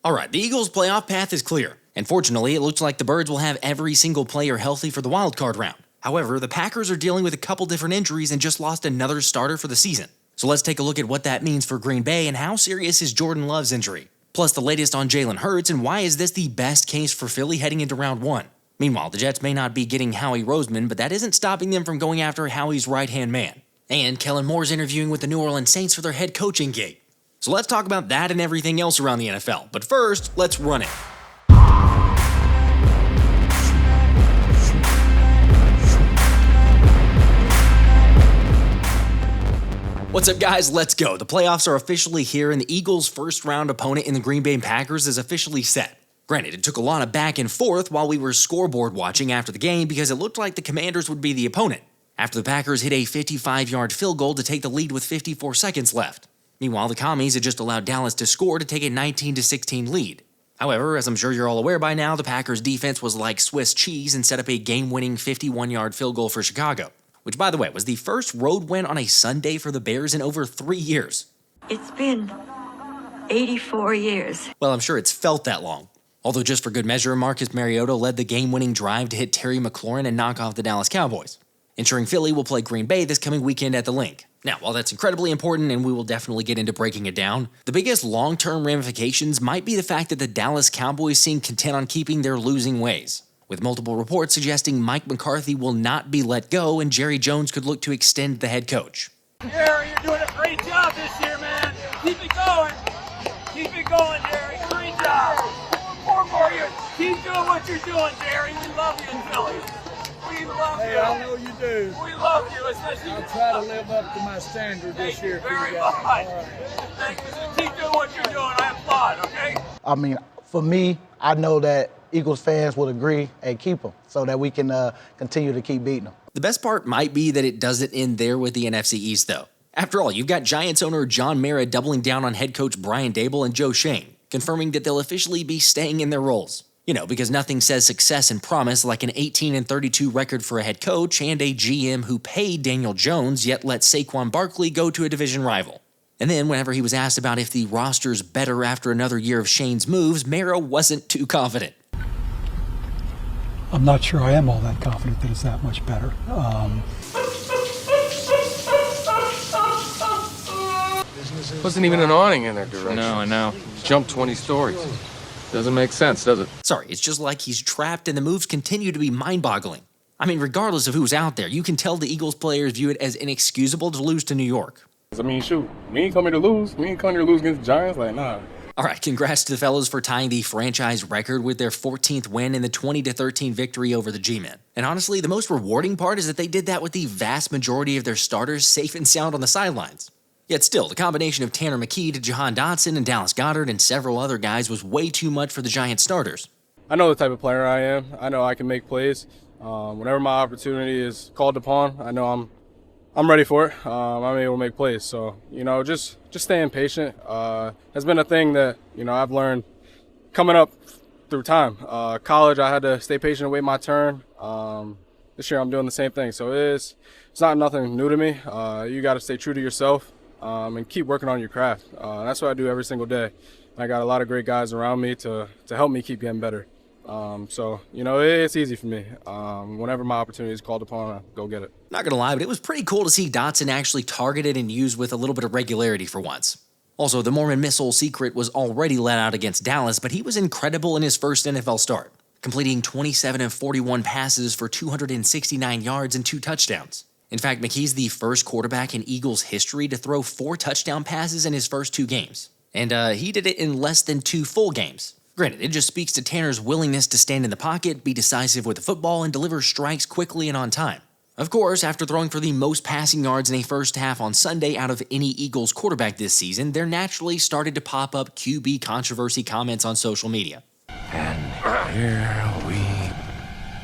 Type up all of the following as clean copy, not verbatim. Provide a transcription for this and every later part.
Alright, the Eagles' playoff path is clear, and fortunately it looks like the Birds will have every single player healthy for the wildcard round. However, the Packers are dealing with a couple different injuries and just lost another starter for the season. So let's take a look at what that means for Green Bay and how serious is Jordan Love's injury. Plus the latest on Jalen Hurts and why is this the best case for Philly heading into round 1. Meanwhile, the Jets may not be getting Howie Roseman, but that isn't stopping them from going after Howie's right-hand man. And Kellen Moore's interviewing with the New Orleans Saints for their head coaching gig. So let's talk about that and everything else around the NFL. But first, let's run it. What's up, guys? Let's go. The playoffs are officially here, and the Eagles' first-round opponent in the Green Bay Packers is officially set. Granted, it took a lot of back and forth while we were scoreboard watching after the game because it looked like the Commanders would be the opponent, after the Packers hit a 55-yard field goal to take the lead with 54 seconds left. Meanwhile, the Commies had just allowed Dallas to score to take a 19-16 lead. However, as I'm sure you're all aware by now, the Packers' defense was like Swiss cheese and set up a game-winning 51-yard field goal for Chicago, which, by the way, was the first road win on a Sunday for the Bears in over 3 years. It's been 84 years. Well, I'm sure it's felt that long. Although just for good measure, Marcus Mariota led the game-winning drive to hit Terry McLaurin and knock off the Dallas Cowboys, ensuring Philly will play Green Bay this coming weekend at the Linc. Now, while that's incredibly important and we will definitely get into breaking it down, the biggest long-term ramifications might be the fact that the Dallas Cowboys seem content on keeping their losing ways, with multiple reports suggesting Mike McCarthy will not be let go and Jerry Jones could look to extend the head coach. Jerry, you're doing a great job this year, man. Keep it going. Keep it going, Jerry. Great job. 4 more years. Keep doing what you're doing, Jerry. We love you in Philly. We love you. Hey, I know you do. We love you, especially. I'll try to live up to my standard this year for you guys. Very much. Thank you. Keep doing what you're doing. I applaud, okay? I mean, for me, I know that Eagles fans would agree and keep them so that we can continue to keep beating them. The best part might be that it doesn't end there with the NFC East, though. After all, you've got Giants owner John Mara doubling down on head coach Brian Daboll and Joe Schoen, confirming that they'll officially be staying in their roles. You know, because nothing says success and promise like an 18-32 record for a head coach and a GM who paid Daniel Jones yet let Saquon Barkley go to a division rival. And then whenever he was asked about if the roster's better after another year of Shane's moves, Mara wasn't too confident. I'm not sure I am all that confident that it's that much better. Wasn't even an awning in that direction. No, I know. Jumped 20 stories. Doesn't make sense, does it? Sorry, it's just like he's trapped and the moves continue to be mind-boggling. I mean, regardless of who's out there, you can tell the Eagles players view it as inexcusable to lose to New York. I mean, shoot, we ain't come here to lose. We ain't come here to lose against the Giants. Like, nah. Alright, congrats to the fellas for tying the franchise record with their 14th win in the 20-13 victory over the G-Men. And honestly, the most rewarding part is that they did that with the vast majority of their starters safe and sound on the sidelines. Yet still, the combination of Tanner McKee to Jahan Dotson and Dallas Goedert and several other guys was way too much for the Giants starters. I know the type of player I am. I know I can make plays. Whenever my opportunity is called upon, I know I'm ready for it. I'm able to make plays. So, you know, just staying patient has been a thing that, you know, I've learned coming up through time. College, I had to stay patient and wait my turn. This year, I'm doing the same thing. So it's not nothing new to me. You got to stay true to yourself. And keep working on your craft. That's what I do every single day. And I got a lot of great guys around me to help me keep getting better. So, you know, it's easy for me. Whenever my opportunity is called upon, I go get it. Not gonna lie, but it was pretty cool to see Dotson actually targeted and used with a little bit of regularity for once. Also, the Mormon Missile secret was already let out against Dallas, but he was incredible in his first NFL start, completing 27 of 41 passes for 269 yards and 2 touchdowns. In fact, McKee's the first quarterback in Eagles history to throw 4 touchdown passes in his first 2 games. And he did it in less than 2 full games. Granted, it just speaks to Tanner's willingness to stand in the pocket, be decisive with the football, and deliver strikes quickly and on time. Of course, after throwing for the most passing yards in a first half on Sunday out of any Eagles quarterback this season, there naturally started to pop up QB controversy comments on social media. And here we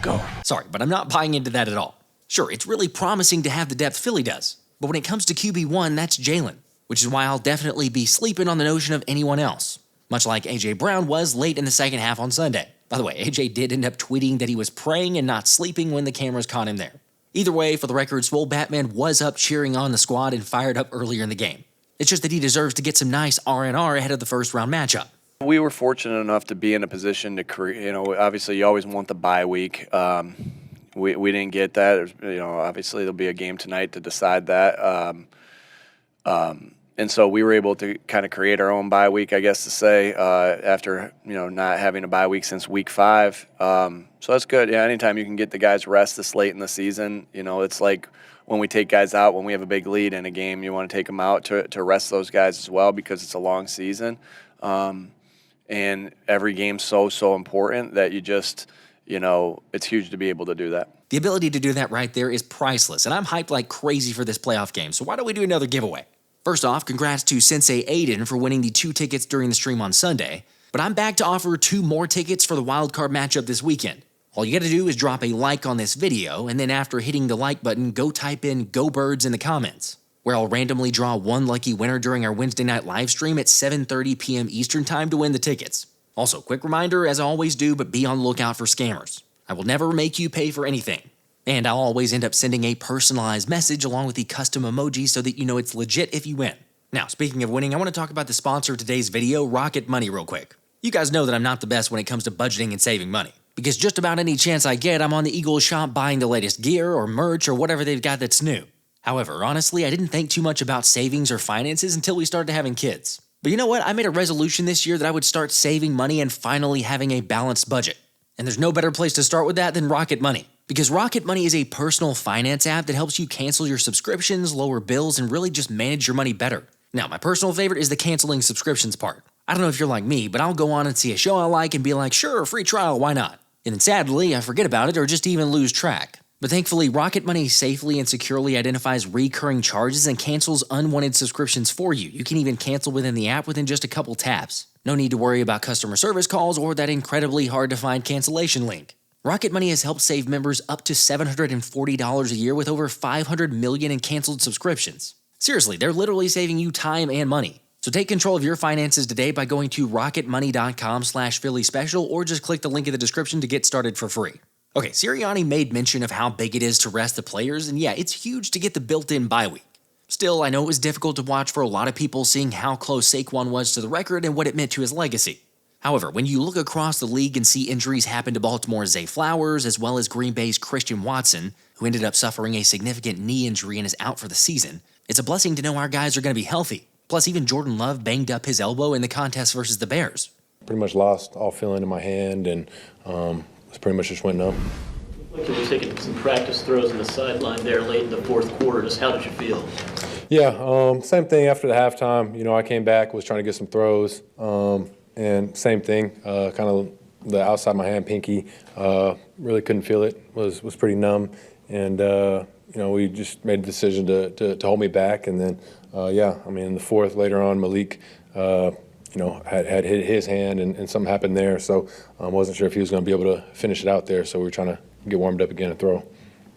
go. Sorry, but I'm not buying into that at all. Sure, it's really promising to have the depth Philly does, but when it comes to QB1, that's Jalen, which is why I'll definitely be sleeping on the notion of anyone else, much like A.J. Brown was late in the second half on Sunday. By the way, A.J. did end up tweeting that he was praying and not sleeping when the cameras caught him there. Either way, for the record, Swole Batman was up cheering on the squad and fired up earlier in the game. It's just that he deserves to get some nice R&R ahead of the first round matchup. We were fortunate enough to be in a position to create, obviously you always want the bye week. We didn't get that. Obviously there'll be a game tonight to decide that. And so we were able to kind of create our own bye week, I guess to say, after, not having a bye week since week 5. So that's good. Yeah, anytime you can get the guys rest this late in the season, it's like when we take guys out, when we have a big lead in a game, you want to take them out to rest those guys as well because it's a long season. And every game's so important that you just, it's huge to be able to do that. The ability to do that right there is priceless, and I'm hyped like crazy for this playoff game, so why don't we do another giveaway? First off, congrats to Sensei Aiden for winning the 2 tickets during the stream on Sunday, but I'm back to offer 2 more tickets for the wildcard matchup this weekend. All you gotta do is drop a like on this video, and then after hitting the like button, go type in "Go Birds" in the comments, where I'll randomly draw 1 lucky winner during our Wednesday night live stream at 7:30 p.m. Eastern Time to win the tickets. Also, quick reminder, as I always do, but be on the lookout for scammers. I will never make you pay for anything. And I'll always end up sending a personalized message along with the custom emoji so that you know it's legit if you win. Now, speaking of winning, I want to talk about the sponsor of today's video, Rocket Money, real quick. You guys know that I'm not the best when it comes to budgeting and saving money, because just about any chance I get, I'm on the Eagles shop buying the latest gear or merch or whatever they've got that's new. However, honestly, I didn't think too much about savings or finances until we started having kids. But you know what? I made a resolution this year that I would start saving money and finally having a balanced budget. And there's no better place to start with that than Rocket Money. Because Rocket Money is a personal finance app that helps you cancel your subscriptions, lower bills, and really just manage your money better. Now, my personal favorite is the canceling subscriptions part. I don't know if you're like me, but I'll go on and see a show I like and be like, sure, free trial, why not? And then sadly, I forget about it or just even lose track. But thankfully, Rocket Money safely and securely identifies recurring charges and cancels unwanted subscriptions for you. You can even cancel within the app within just a couple taps. No need to worry about customer service calls or that incredibly hard to find cancellation link. Rocket Money has helped save members up to $740 a year with over 500 million in canceled subscriptions. Seriously, they're literally saving you time and money. So take control of your finances today by going to rocketmoney.com/Philly special or just click the link in the description to get started for free. Okay, Sirianni made mention of how big it is to rest the players, and yeah, it's huge to get the built-in bye week. Still, I know it was difficult to watch for a lot of people seeing how close Saquon was to the record and what it meant to his legacy. However, when you look across the league and see injuries happen to Baltimore's Zay Flowers as well as Green Bay's Christian Watson, who ended up suffering a significant knee injury and is out for the season, it's a blessing to know our guys are going to be healthy. Plus, even Jordan Love banged up his elbow in the contest versus the Bears. Pretty much lost all feeling in my hand and pretty much just went numb. Like you were taking some practice throws in the sideline there late in the fourth quarter. Just how did you feel? Yeah, same thing after the halftime. I came back, was trying to get some throws, and same thing, kind of the outside my hand, pinky, really couldn't feel it, was pretty numb. And, we just made a decision to hold me back. And then, in the fourth, later on, Malik, had hit his hand and something happened there. So I wasn't sure if he was going to be able to finish it out there. So we were trying to get warmed up again and throw.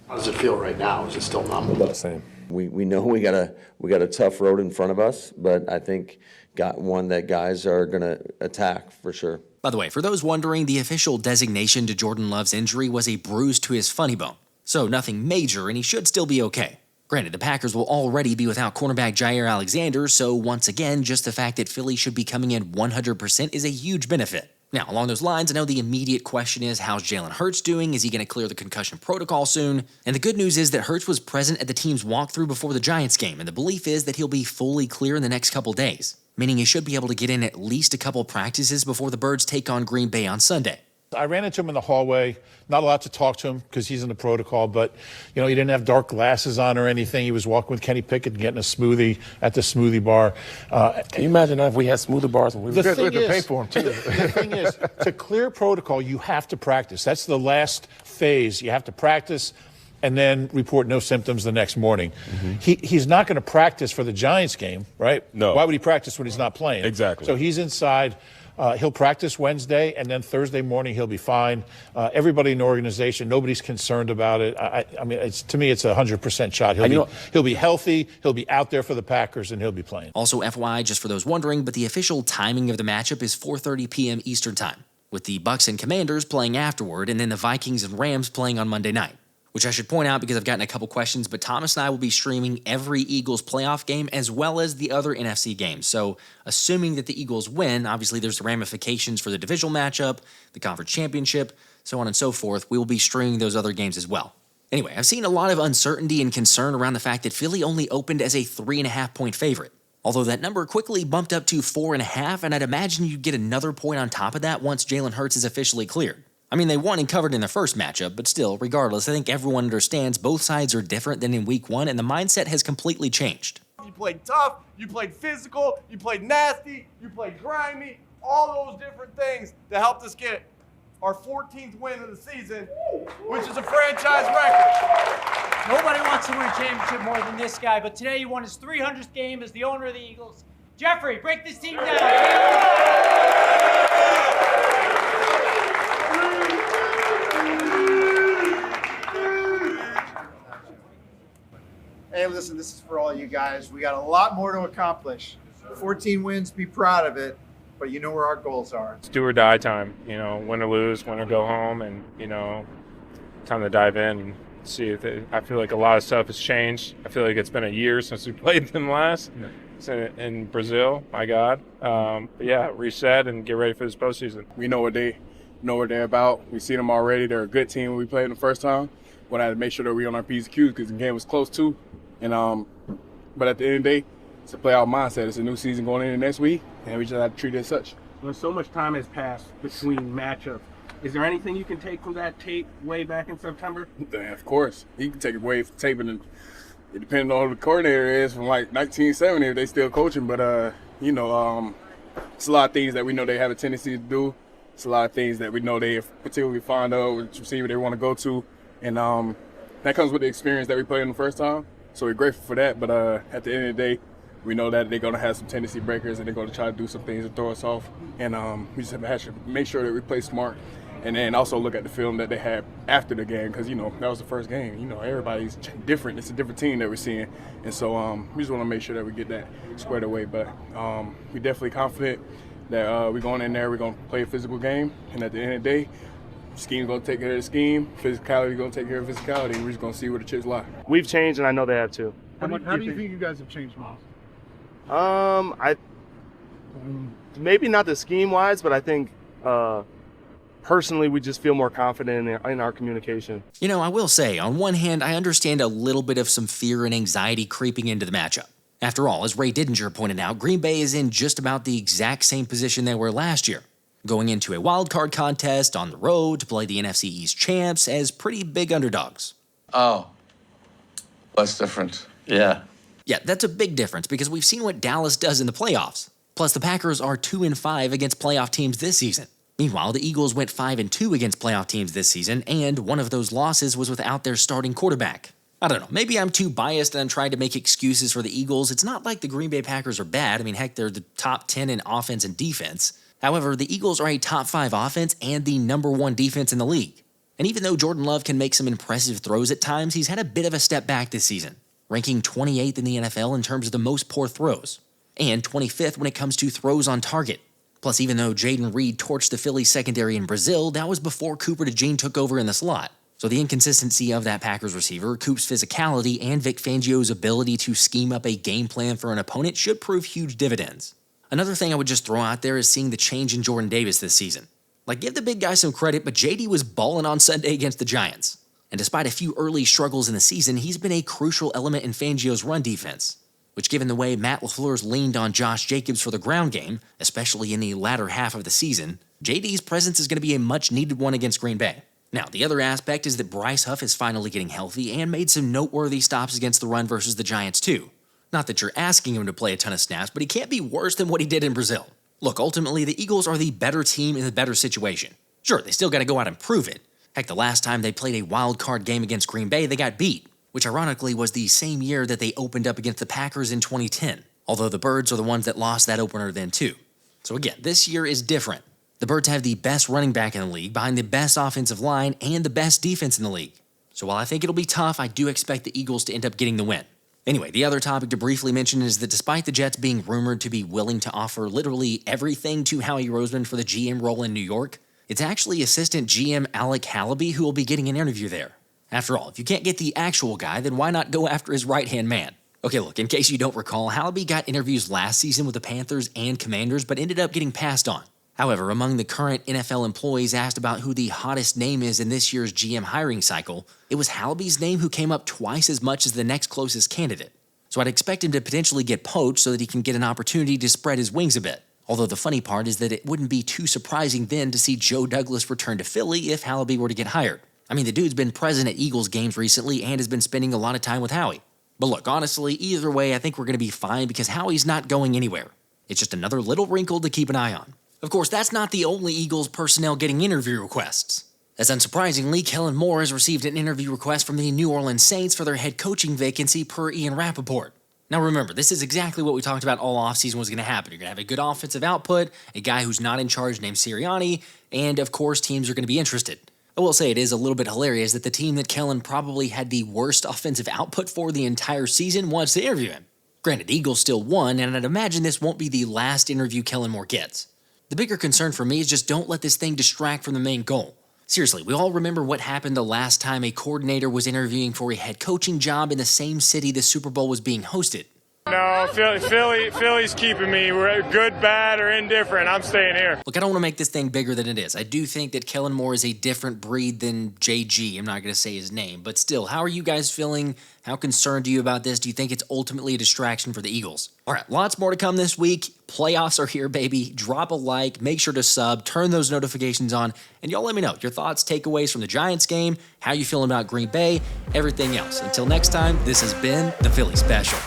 How does it feel right now? Is it still numb? About the same. We know we got a tough road in front of us, but I think got one that guys are going to attack for sure. By the way, for those wondering, the official designation to Jordan Love's injury was a bruise to his funny bone. So nothing major, and he should still be okay. Granted, the Packers will already be without cornerback Jaire Alexander, so once again, just the fact that Philly should be coming in 100% is a huge benefit. Now, along those lines, I know the immediate question is, how's Jalen Hurts doing? Is he going to clear the concussion protocol soon? And the good news is that Hurts was present at the team's walkthrough before the Giants game, and the belief is that he'll be fully clear in the next couple days, meaning he should be able to get in at least a couple practices before the Birds take on Green Bay on Sunday. I ran into him in the hallway, not allowed to talk to him because he's in the protocol, but, he didn't have dark glasses on or anything. He was walking with Kenny Pickett and getting a smoothie at the smoothie bar. Can you imagine if we had smoothie bars and we were going to pay for them, too? The thing is, to clear protocol, you have to practice. That's the last phase. You have to practice and then report no symptoms the next morning. Mm-hmm. He's not going to practice for the Giants game, right? No. Why would he practice when he's not playing? Exactly. So he's inside. He'll practice Wednesday, and then Thursday morning he'll be fine. Everybody in the organization, nobody's concerned about it. To me, it's a 100% shot. He'll be healthy, he'll be out there for the Packers, and he'll be playing. Also, FYI, just for those wondering, but the official timing of the matchup is 4:30 p.m. Eastern Time, with the Bucs and Commanders playing afterward, and then the Vikings and Rams playing on Monday night. which I should point out because I've gotten a couple questions, but Thomas and I will be streaming every Eagles playoff game as well as the other NFC games. So assuming that the Eagles win, obviously there's the ramifications for the divisional matchup, the conference championship, so on and so forth. We will be streaming those other games as well. Anyway, I've seen a lot of uncertainty and concern around the fact that Philly only opened as a 3.5-point favorite. Although that number quickly bumped up to 4.5, and I'd imagine you'd get another point on top of that once Jalen Hurts is officially cleared. I mean, they won and covered in the first matchup, but still, regardless, I think everyone understands both sides are different than in week 1, and the mindset has completely changed. You played tough, you played physical, you played nasty, you played grimy, all those different things that helped us get our 14th win of the season, which is a franchise record. Nobody wants to win a championship more than this guy, but today he won his 300th game as the owner of the Eagles. Jeffrey, break this team down. Hey, listen, this is for all you guys. We got a lot more to accomplish. 14 wins, be proud of it, but you know where our goals are. It's do or die time, win or lose, win or go home, and, time to dive in and see if I feel like a lot of stuff has changed. I feel like it's been a year since we played them last in Brazil, my God. But yeah, reset and get ready for this postseason. We know what they're about. We see them already. They're a good team when we played them the first time. We had to make sure that we're on our P's and Q's because the game was close too. And but at the end of the day, it's a playoff mindset. It's a new season going into next week, and we just have to treat it as such. When so much time has passed between matchups, is there anything you can take from that tape way back in September? Yeah, of course. You can take it away from tape, and it depends on who the coordinator is from like 1970 if they still coaching. But, it's a lot of things that we know they have a tendency to do. It's a lot of things that we know they are particularly fond of, which receiver they want to go to. And that comes with the experience that we played in the first time. So we're grateful for that. But at the end of the day, we know that they're going to have some tendency breakers and they're going to try to do some things to throw us off. And we just have to make sure that we play smart. And then also look at the film that they had after the game because, that was the first game. Everybody's different. It's a different team that we're seeing. And so we just want to make sure that we get that squared away. But we're definitely confident that we're going in there, we're going to play a physical game. And at the end of the day, scheme's going to take care of the scheme, physicality going to take care of physicality, and we're just going to see where the chips lie. We've changed, and I know they have too. How do you think you guys have changed, Miles? Maybe not the scheme-wise, but I think personally we just feel more confident in our communication. I will say, on one hand, I understand a little bit of some fear and anxiety creeping into the matchup. After all, as Ray Didinger pointed out, Green Bay is in just about the exact same position they were last year, going into a wild card contest on the road to play the NFC East champs as pretty big underdogs. Oh, that's different. Yeah. Yeah, that's a big difference because we've seen what Dallas does in the playoffs. Plus, the Packers are 2-5 against playoff teams this season. Meanwhile, the Eagles went 5-2 against playoff teams this season, and one of those losses was without their starting quarterback. I don't know, maybe I'm too biased and I'm trying to make excuses for the Eagles. It's not like the Green Bay Packers are bad. I mean, heck, they're the top 10 in offense and defense. However, the Eagles are a top 5 offense and the number 1 defense in the league. And even though Jordan Love can make some impressive throws at times, he's had a bit of a step back this season, ranking 28th in the NFL in terms of the most poor throws, and 25th when it comes to throws on target. Plus, even though Jayden Reed torched the Phillies secondary in Brazil, that was before Cooper DeJean took over in the slot. So the inconsistency of that Packers receiver, Coop's physicality, and Vic Fangio's ability to scheme up a game plan for an opponent should prove huge dividends. Another thing I would just throw out there is seeing the change in Jordan Davis this season. Give the big guy some credit, but JD was balling on Sunday against the Giants. And despite a few early struggles in the season, he's been a crucial element in Fangio's run defense, which given the way Matt LaFleur's leaned on Josh Jacobs for the ground game, especially in the latter half of the season, JD's presence is going to be a much-needed one against Green Bay. Now, the other aspect is that Bryce Huff is finally getting healthy and made some noteworthy stops against the run versus the Giants too. Not that you're asking him to play a ton of snaps, but he can't be worse than what he did in Brazil. Look, ultimately, the Eagles are the better team in the better situation. Sure, they still got to go out and prove it. Heck, the last time they played a wild card game against Green Bay, they got beat, which ironically was the same year that they opened up against the Packers in 2010, although the Birds are the ones that lost that opener then too. So again, this year is different. The Birds have the best running back in the league, behind the best offensive line, and the best defense in the league. So while I think it'll be tough, I do expect the Eagles to end up getting the win. Anyway, the other topic to briefly mention is that despite the Jets being rumored to be willing to offer literally everything to Howie Roseman for the GM role in New York, it's actually assistant GM Alec Halaby who will be getting an interview there. After all, if you can't get the actual guy, then why not go after his right-hand man? Okay, look, in case you don't recall, Halaby got interviews last season with the Panthers and Commanders, but ended up getting passed on. However, among the current NFL employees asked about who the hottest name is in this year's GM hiring cycle, it was Halaby's name who came up twice as much as the next closest candidate. So I'd expect him to potentially get poached so that he can get an opportunity to spread his wings a bit. Although the funny part is that it wouldn't be too surprising then to see Joe Douglas return to Philly if Halaby were to get hired. I mean, the dude's been present at Eagles games recently and has been spending a lot of time with Howie. But look, honestly, either way, I think we're going to be fine because Howie's not going anywhere. It's just another little wrinkle to keep an eye on. Of course, that's not the only Eagles personnel getting interview requests. As unsurprisingly, Kellen Moore has received an interview request from the New Orleans Saints for their head coaching vacancy per Ian Rappaport. Now remember, this is exactly what we talked about all offseason was going to happen. You're going to have a good offensive output, a guy who's not in charge named Sirianni, and of course teams are going to be interested. I will say it is a little bit hilarious that the team that Kellen probably had the worst offensive output for the entire season wants to interview him. Granted, Eagles still won, and I'd imagine this won't be the last interview Kellen Moore gets. The bigger concern for me is just don't let this thing distract from the main goal. Seriously, we all remember what happened the last time a coordinator was interviewing for a head coaching job in the same city the Super Bowl was being hosted. No, Philly's keeping me. We're good, bad, or indifferent. I'm staying here. Look, I don't want to make this thing bigger than it is. I do think that Kellen Moore is a different breed than JG. I'm not going to say his name. But still, how are you guys feeling? How concerned are you about this? Do you think it's ultimately a distraction for the Eagles? All right, lots more to come this week. Playoffs are here, baby. Drop a like. Make sure to sub. Turn those notifications on. And y'all let me know your thoughts, takeaways from the Giants game, how you feeling about Green Bay, everything else. Until next time, this has been the Philly Special.